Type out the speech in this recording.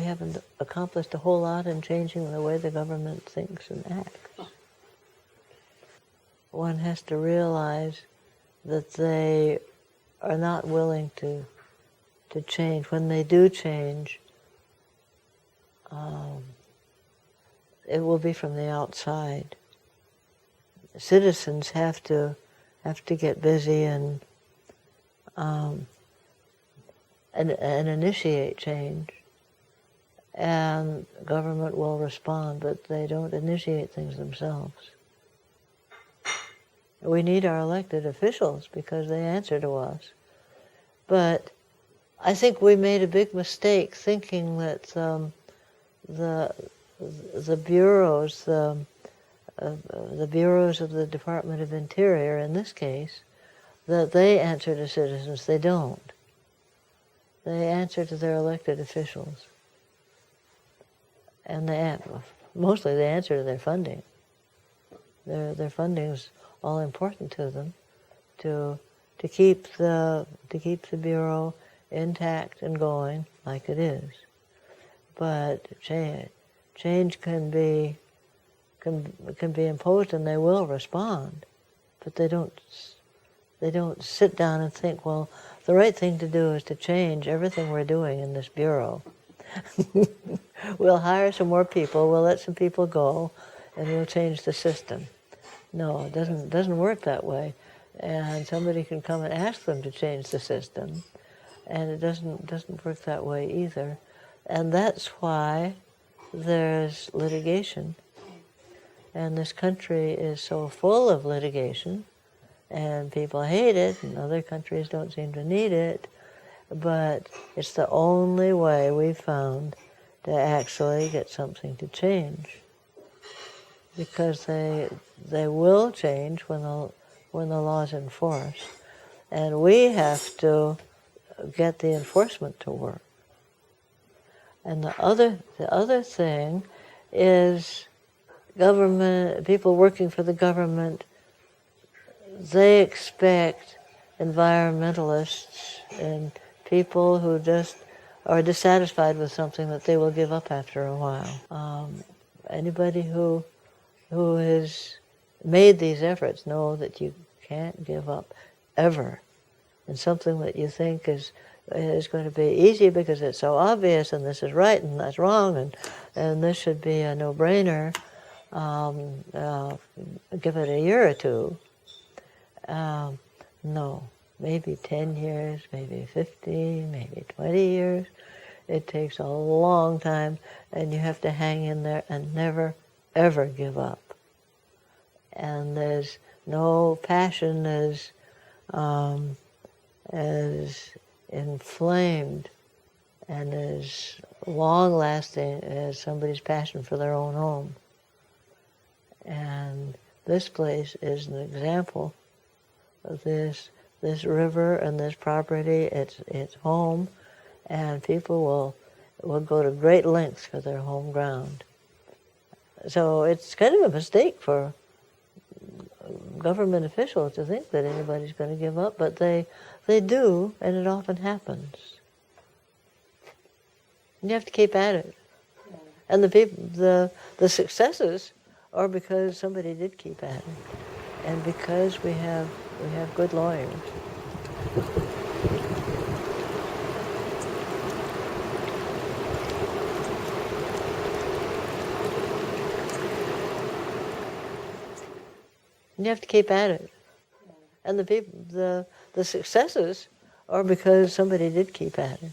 we haven't accomplished a whole lot in changing the way the government thinks and acts. One has to realize that they are not willing to change. When they do change, it will be from the outside. Citizens have to get busy and initiate change, and government will respond, but they don't initiate things themselves. We need our elected officials because they answer to us. But I think we made a big mistake thinking that the bureaus, the bureaus of the Department of Interior, in this case, that they answer to citizens. They don't. They answer to their elected officials. And mostly they answer to their funding. Their funding's all important to them to keep the bureau intact and going like it is. But change can be imposed, and they will respond, but they don't sit down and think, well, the right thing to do is to change everything we're doing in this bureau. We'll hire some more people, we'll let some people go, and we'll change the system. No, it doesn't work that way. And somebody can come and ask them to change the system, and it doesn't work that way either. And that's why there's litigation. And this country is so full of litigation, and people hate it, and other countries don't seem to need it, but it's the only way we've found to actually get something to change. Because they will change when the law's enforced, and we have to get the enforcement to work. And the other thing is government, people working for the government, they expect environmentalists and people who just are dissatisfied with something that they will give up after a while. Anybody who has made these efforts know that you can't give up ever. And something that you think is going to be easy because it's so obvious, and this is right and that's wrong, and this should be a no-brainer. Give it a year or two. No, maybe 10 years, maybe 15, maybe 20 years. It takes a long time, and you have to hang in there and never, ever give up. And there's no passion as inflamed and as long-lasting as somebody's passion for their own home. And this place is an example of this river and this property. It's home, and people will go to great lengths for their home ground. So it's kind of a mistake for government officials to think that anybody's going to give up, but they do, and it often happens. You have to keep at it. And the successes are because somebody did keep at it, and because we have good lawyers. You have to keep at it. And the successes are because somebody did keep at it.